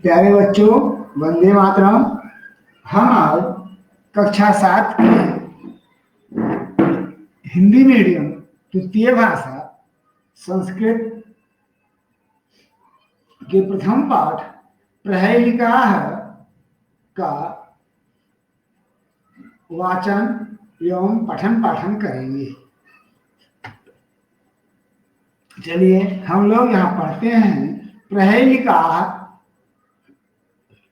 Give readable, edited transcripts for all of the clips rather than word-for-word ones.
प्यारे बच्चों, वंदे मातरम। हम आज कक्षा 7 की हिंदी मीडियम तृतीय भाषा संस्कृत के प्रथम पाठ प्रहेलिकाः का वाचन एवं पठन पाठन करेंगे। चलिए हम लोग यहाँ पढ़ते हैं। प्रहेलिका,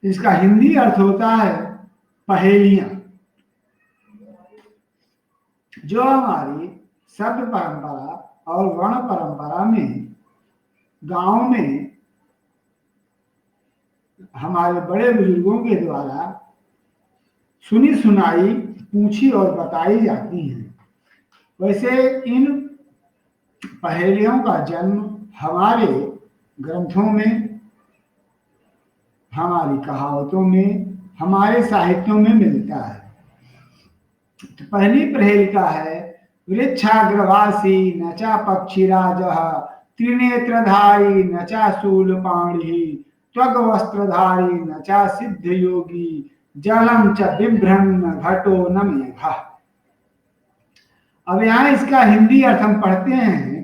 इसका हिंदी अर्थ होता है पहेलियां। जो हमारी शब्द परंपरा और वर्ण परंपरा में गांव में हमारे बड़े बुजुर्गों के द्वारा सुनी सुनाई, पूछी और बताई जाती हैं। वैसे इन पहेलियों का जन्म हमारे ग्रंथों में, हमारी कहावतों में, हमारे साहित्यों में मिलता है। तो पहली पहेलिका है, वृक्षाग्रवासी न चा पक्षीराजः त्रिनेत्रधारी न चा शूलपाणिः त्वग्वस्त्रधारी न चा सिद्धयोगी जलम च बिभ्रन्न घटो न मेघः। अब यहाँ इसका हिंदी अर्थ हम पढ़ते हैं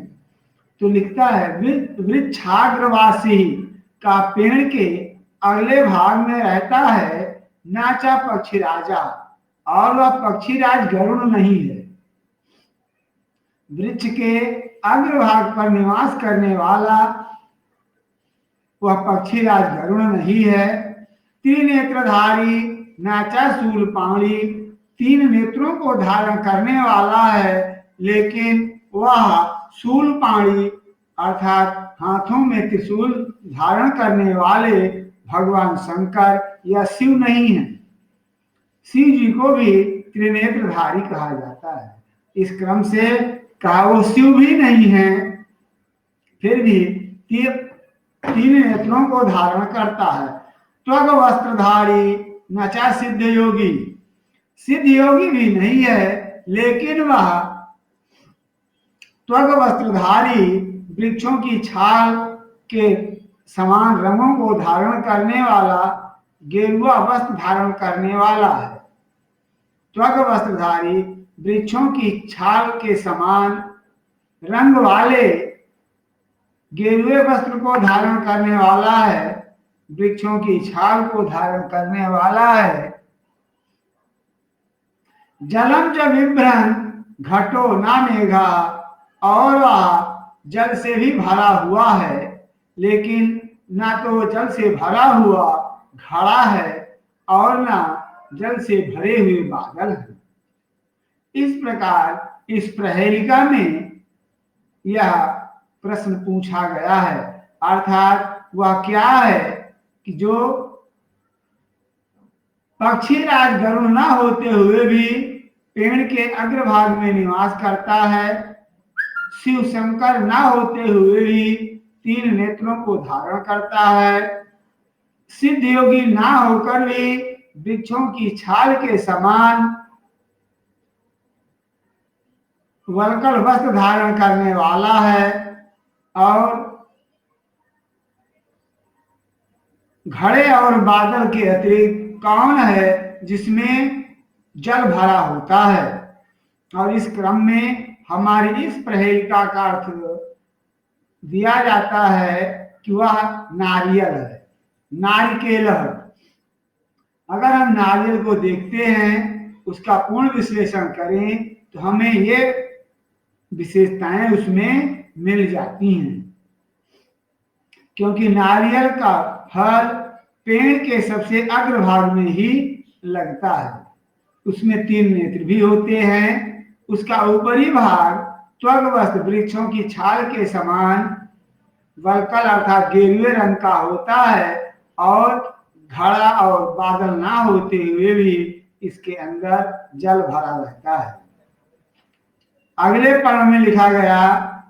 तो लिखता है, वृक्षाग्रवासी का पेड़ के अगले भाग में रहता है नाचा पक्षी राजा, और वह पक्षीराज गरुड़ नहीं है। वृक्ष के अग्रभाग पर निवास करने वाला वह पक्षीराज गरुड़ नहीं है। त्रिनेत्रधारी नाचा शूलपाणी, तीन नेत्रों को धारण करने वाला है, लेकिन वह शूलपाणी अर्थात हाथों में त्रिशूल धारण करने वाले भगवान शंकर या शिव नहीं है। शिव जी को भी त्रिनेत्रधारी कहा जाता है। इस क्रम से कहा वो शिव भी नहीं है, फिर भी तीन नेत्रों को धारण करता है। त्वग वस्त्रधारी नचा सिद्ध योगी, सिद्ध योगी भी नहीं है, लेकिन वह त्वग वस्त्रधारी वृक्षों की छाल के समान रंगों को धारण करने वाला, गेरुआ वस्त्र धारण करने वाला है। त्वग वस्त्रधारी वृक्षों की छाल के समान रंग वाले गेरुए वस्त्र को धारण करने वाला है, वृक्षों की छाल को धारण करने वाला है। जलम च बिभ्रन घटो ना मेघा, और वह जल से भी भरा हुआ है, लेकिन ना तो जल से भरा हुआ घड़ा है और ना जल से भरे हुए बादल हैं। इस प्रकार इस प्रहेलिका में यह प्रश्न पूछा गया है, अर्थात वह क्या है कि जो पक्षीराज गरुड़ ना होते हुए भी पेड़ के अग्रभाग में निवास करता है, शिव शंकर ना होते हुए भी तीन नेत्रों को धारण करता है, सिद्ध योगी ना होकर भी वृक्षों की छाल के समान वलकल वस्त्र धारण करने वाला है, और घड़े और बादल के अतिरिक्त कौन है जिसमें जल भरा होता है। और इस क्रम में हमारी इस प्रहेलिका का अर्थ दिया जाता है कि वह नारियल है, नारिकेल है। अगर हम नारियल को देखते हैं, उसका पूर्ण विश्लेषण करें तो हमें ये विशेषताएं उसमें मिल जाती हैं, क्योंकि नारियल का फल पेड़ के सबसे अग्रभाग में ही लगता है। उसमें तीन नेत्र भी होते हैं। उसका ऊपरी भाग त्वग्वस्त्र वृक्षों की छाल के समान वलकल अर्थात गेरुए रंग का होता है, और घड़ा और बादल ना होते हुए भी इसके अंदर जल भरा रहता है। अगले पद में लिखा गया,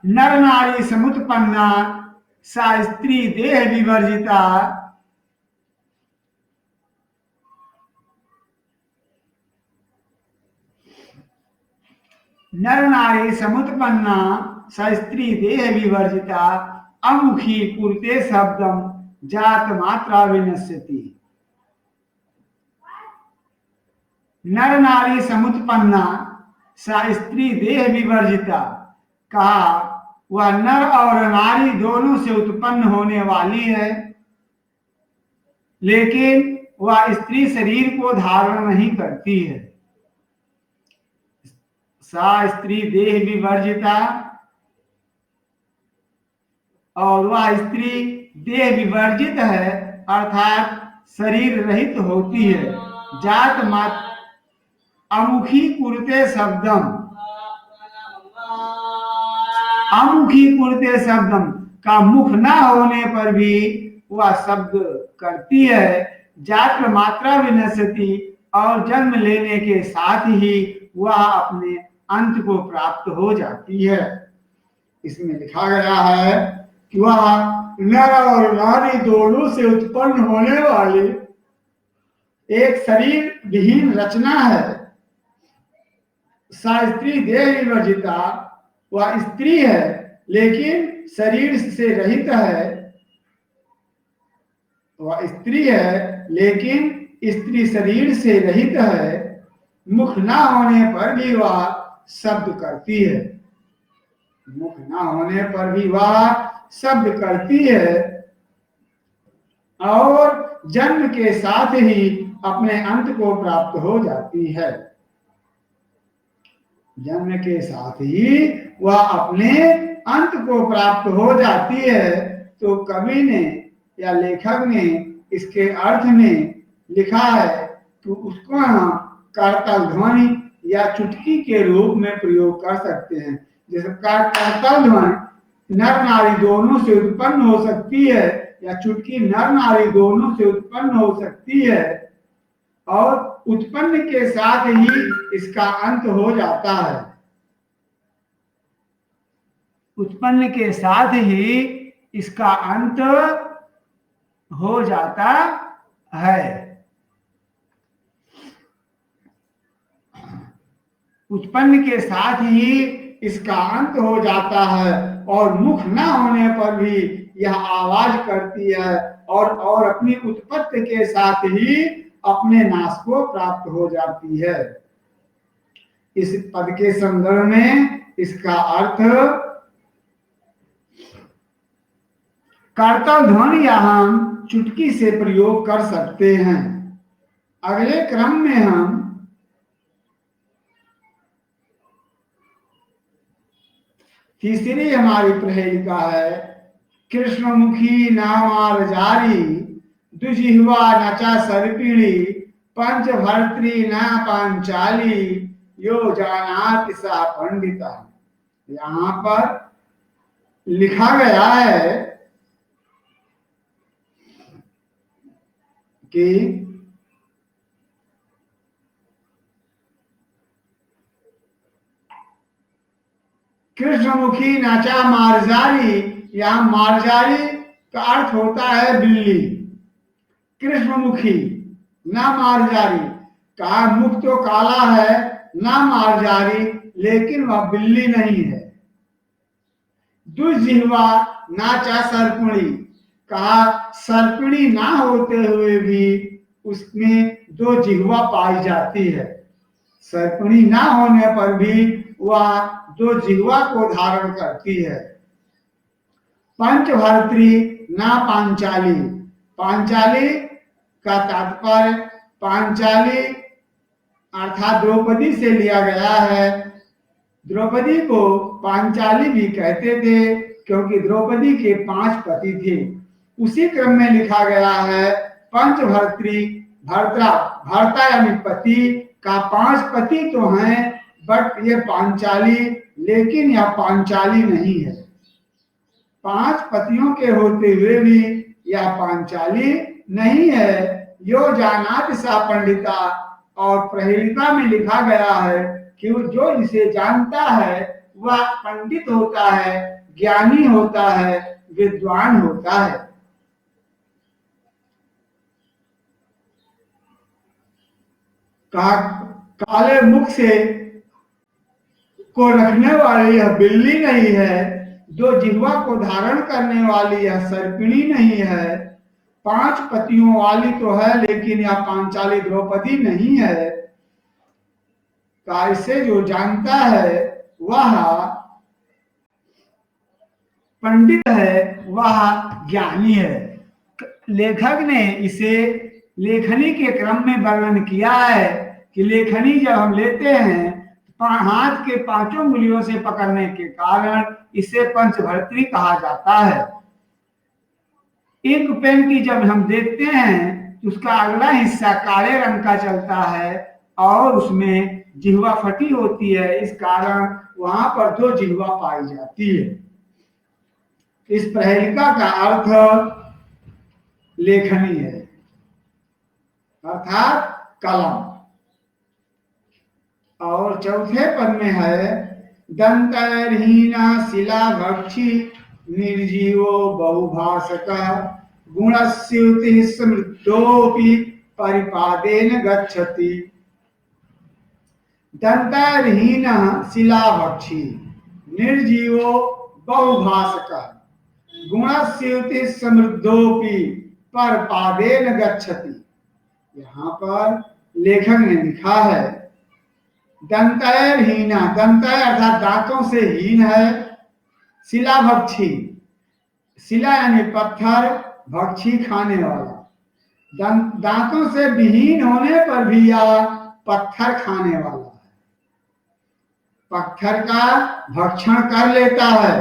नर नारी समुत्पन्ना सा स्त्री देह विवर्जिता, नर नारी समुत्पन्ना सा स्त्री देह विवर्जिता अमुखी कुरुते शब्दम जात मात्रा विनश्यति। नर नारी समुत्पन्ना सा स्त्री देह विवर्जिता। कहा वह नर और नारी दोनों से उत्पन्न होने वाली है, लेकिन वह स्त्री शरीर को धारण नहीं करती है। सा स्त्री देह विवर्जिता, और वह स्त्री देह विवर्जित है अर्थात शरीर रहित होती है। जात मात्र अमुखी कुरुते शब्दम, अमुखी कुरुते शब्दम का मुख न होने पर भी वह शब्द करती है। जात मात्रा विनश्यति, और जन्म लेने के साथ ही वह अपने अंत को प्राप्त हो जाती है। इसमें लिखा गया है कि वह नर और नारी दोनों से उत्पन्न होने वाली एक शरीर विहीन रचना है। सा स्त्री देह विवर्जिता, वह स्त्री है लेकिन शरीर से रहित है। वह स्त्री है लेकिन स्त्री शरीर से रहित है। मुख न होने पर भी वह शब्द करती है। मुख न होने पर भी वह शब्द करती है, और जन्म के साथ ही अपने अंत को प्राप्त हो जाती है। जन्म के साथ ही वह अपने अंत को प्राप्त हो जाती है। तो कवि ने या लेखक ने इसके अर्थ में लिखा है तो उसको हम करतल ध्वनि या चुटकी के रूप में प्रयोग कर सकते हैं। जैसे करतल ध्वनि नर नारी दोनों से उत्पन्न हो सकती है, या चुटकी नर नारी दोनों से उत्पन्न हो सकती है, और उत्पन्न के साथ ही इसका अंत हो जाता है। उत्पन्न के साथ ही इसका अंत हो जाता है। उत्पन्न के साथ ही इसका अंत हो जाता है, और मुख न होने पर भी यह आवाज करती है, और अपनी उत्पत्ति के साथ ही अपने नाश को प्राप्त हो जाती है। इस पद के संदर्भ में इसका अर्थ करतल ध्वनि या हम चुटकी से प्रयोग कर सकते हैं। अगले क्रम में हम तीसरी हमारी प्रहेलिका है कृष्णमुखी नामार जारी, दुजिह्वा नचा सर्पिणी, पंच भर्त्री न पांचाली, यो जानात सा पंडिता। यहां पर लिखा गया है कि कृष्णमुखी नाचा मार्जारी, यहां मार्जारी का अर्थ होता है बिल्ली। कृष्णमुखी ना मार्जारी, कहा मुख तो काला है ना मार्जारी, लेकिन वह बिल्ली नहीं है। दुजिह्वा नाचा सर्पिणी, कहा सर्पिणी ना होते हुए भी उसमें दो जिह्वा पाई जाती है। सर्पिणी ना होने पर भी वह दो जिह्वा को धारण करती है। पंचभर्त्री ना पांचाली, पांचाली का तात्पर्य पांचाली अर्थात द्रौपदी से लिया गया है। द्रौपदी को पांचाली भी कहते थे क्योंकि द्रौपदी के 5 पति थे। उसी क्रम में लिखा गया है पंचभर्त्री, भर्ता यानी पति का 5 पति तो हैं, बट ये पांचाली, लेकिन यह पांचाली नहीं है। 5 पतियों के होते हुए भी यह पांचाली नहीं है। यो जानात सा पंडिता, और प्रहेलिका में लिखा गया है कि जो इसे जानता है वह पंडित होता है, ज्ञानी होता है, विद्वान होता है। काले मुख से को रखने वाली यह बिल्ली नहीं है, दो जिह्वा को धारण करने वाली यह सर्पिणी नहीं है, 5 पतियों वाली तो है, लेकिन यह पांचाली द्रौपदी नहीं है। इसे जो जानता है वह पंडित है, वह ज्ञानी है। लेखक ने इसे लेखनी के क्रम में वर्णन किया है कि लेखनी जब हम लेते हैं हाथ के 5 उंगलियों से पकड़ने के कारण इसे पंचभर्तृ कहा जाता है। एक पेन की जब हम देखते हैं तो उसका अगला हिस्सा काले रंग का चलता है और उसमें जिह्वा फटी होती है, इस कारण वहां पर 2 जिह्वा पाई जाती है। इस प्रहेलिका का अर्थ लेखनी है, अर्थात कलम। और चौथे पद में है दंतहीना शिला भक्षी निर्जीवो बहुभाषक गुणस्युति समृद्धोपि परिपादेन गच्छति। दंतहीन शिला भक्षी निर्जीवो बहुभाषक गुणस्युति समृद्धोपि परिपादेन गच्छति। यहाँ पर लेखक ने लिखा है दंतहीना, दंतय अर्थात दांतों से हीन है, शिला भक्षी, शिला यानी पत्थर, भक्षी खाने वाला, दांतों से विहीन होने पर भी यह पत्थर खाने वाला है, पत्थर का भक्षण कर लेता है।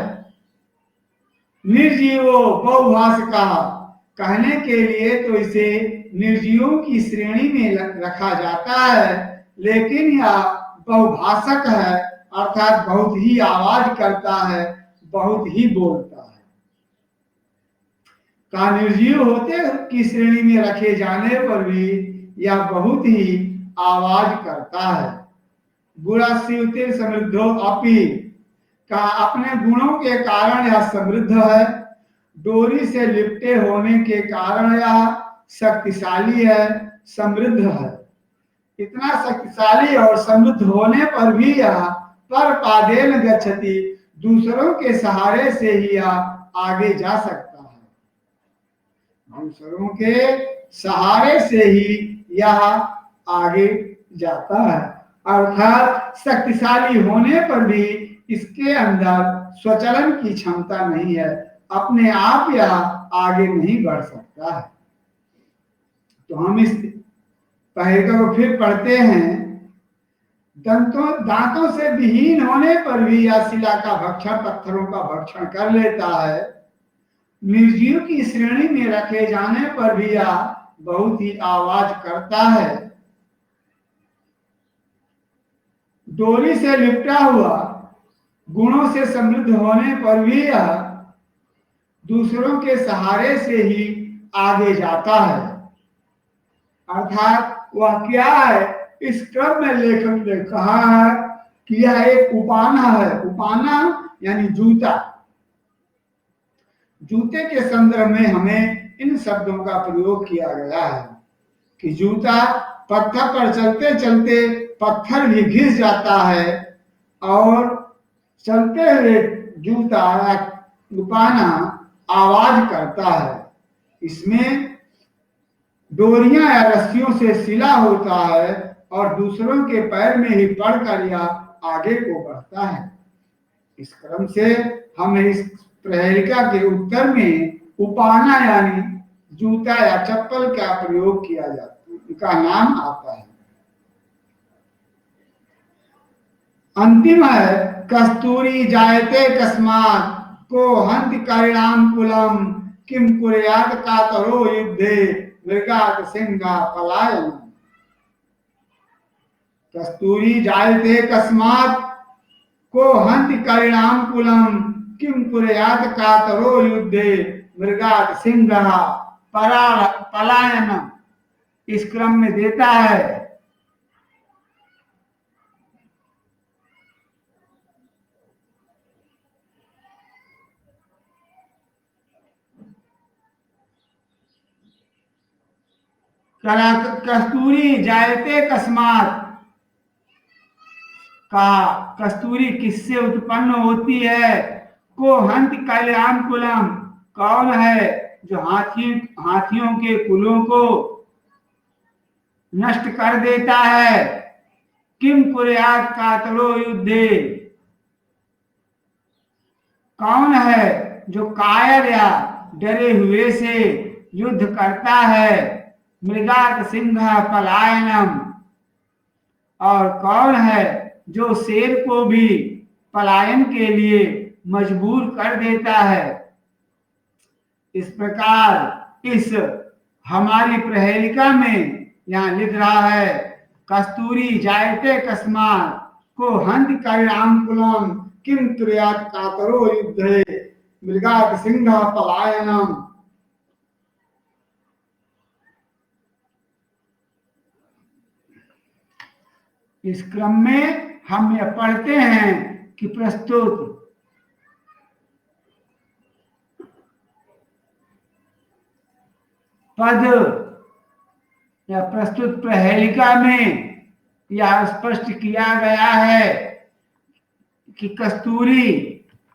निर्जीवो बहुभाषिका, कहने के लिए तो इसे निर्जीवों की श्रेणी में रखा जाता है, लेकिन यह बहुभाषक है, अर्थात बहुत ही आवाज करता है, बहुत ही बोलता है। का निर्जीव होते की श्रेणी में रखे जाने पर भी यह बहुत ही आवाज करता है। गुणास्युति समृद्धो अपि, का अपने गुणों के कारण यह समृद्ध है, डोरी से लिपटे होने के कारण यह शक्तिशाली है, समृद्ध है। इतना शक्तिशाली और समृद्ध होने पर भी यह पर पादेन गच्छति, दूसरों के सहारे से ही यह आगे जा सकता है, दूसरों के सहारे से ही यह आगे जाता है। अर्थात शक्तिशाली होने पर भी इसके अंदर स्वचलन की क्षमता नहीं है, अपने आप यह आगे नहीं बढ़ सकता है। तो हम इस पहेलिका को फिर पढ़ते हैं। दांतों से विहीन होने पर भी यह शिला का भक्षण, पत्थरों का भक्षण कर लेता है। निर्जीव की श्रेणी में रखे जाने पर भी यह बहुत ही आवाज करता है। डोरी से लिपटा हुआ, गुणों से समृद्ध होने पर भी यह दूसरों के सहारे से ही आगे जाता है। अर्थात वह क्या है, इस क्रम में लेखक ने कहा है कि यह एक उपाना है। उपाना यानी जूता। जूते के संदर्भ में हमें इन शब्दों का प्रयोग किया गया है कि जूता पत्थर पर चलते चलते पत्थर भी घिस जाता है और चलते हुए जूता उपाना आवाज करता है। इसमें डोरियां या रस्सियों से सिला होता है और दूसरों के पैर में ही पड़कर यह आगे को बढ़ता है। इस क्रम से हम इस प्रहेलिका के उत्तर में उपाना यानी जूता या चप्पल का प्रयोग किया जाता है, उनका नाम आता है। अंतिम है कस्तूरी जायते कस्मात् को हंति करिणाम कुलम किम कुर्यात् कातरो युद्धे मृगात् सिंहा पलायन। कस्तूरी जायते कस्मात् को हंति करिणाम कुलम किम कुर्यात् कातरो युद्धे मृगात् सिंहा पलायन। इस क्रम में देता है। कस्तूरी जायते कस्मात् का कस्तूरी किससे उत्पन्न होती है, को हंति कल्याण कुलम कौन है जो हाथियों के कुलों को नष्ट कर देता है। किम कुर्यात कातरो युद्धे, कौन है जो कायर या डरे हुए से युद्ध करता है। मृगात सिंह पलायनम, और कौन है जो शेर को भी पलायन के लिए मजबूर कर देता है। इस प्रकार इस हमारी प्रहेलिका में यहाँ लिख रहा है, कस्तूरी जायते कस्मात को हंत करिणाकुलम किम तुर्यात कातरो युद्धे मृगात सिंह पलायनम। इस क्रम में हम यह पढ़ते हैं कि प्रस्तुत पद या प्रस्तुत प्रहेलिका में यह स्पष्ट किया गया है कि कस्तूरी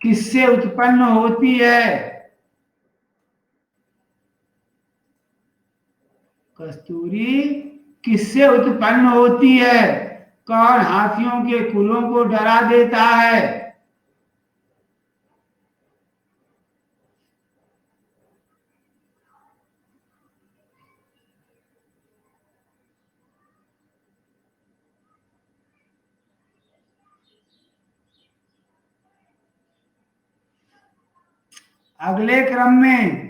किससे उत्पन्न होती है। कस्तूरी किससे उत्पन्न होती है, कौन हाथियों के कुलों को डरा देता है। अगले क्रम में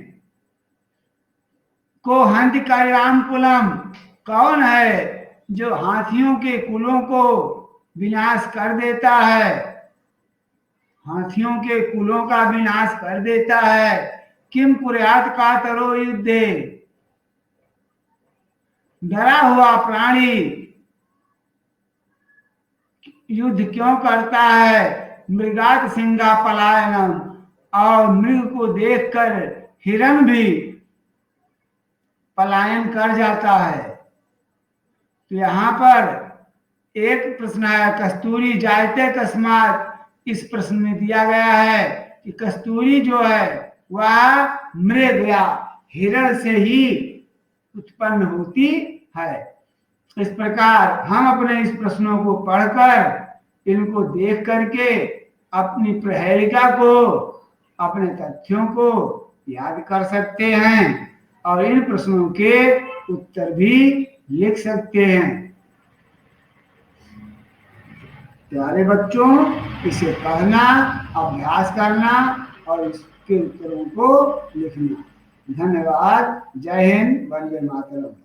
को हंत करिणाकुलम, कौन है जो हाथियों के कुलों को विनाश कर देता है। हाथियों के कुलों का विनाश कर देता है। किम पुर्यात कातरो युद्धे, डरा हुआ प्राणी युद्ध क्यों करता है। मृगात सिंगा पलायनम, और मृग को देखकर हिरण भी पलायन कर जाता है। तो यहां पर एक प्रश्न है, कस्तूरी जायते कस्मात। इस प्रश्न में दिया गया है कि कस्तूरी जो है वह मृग या हिरण से ही उत्पन्न होती है। इस प्रकार हम अपने इस प्रश्नों को पढ़कर इनको देख करके अपनी प्रहेलिका को, अपने तथ्यों को याद कर सकते हैं और इन प्रश्नों के उत्तर भी लिख सकते हैं। प्यारे बच्चों, इसे पढ़ना, अभ्यास करना और इसके उत्तरों को लिखना। धन्यवाद। जय हिंद, वंदे मातरम।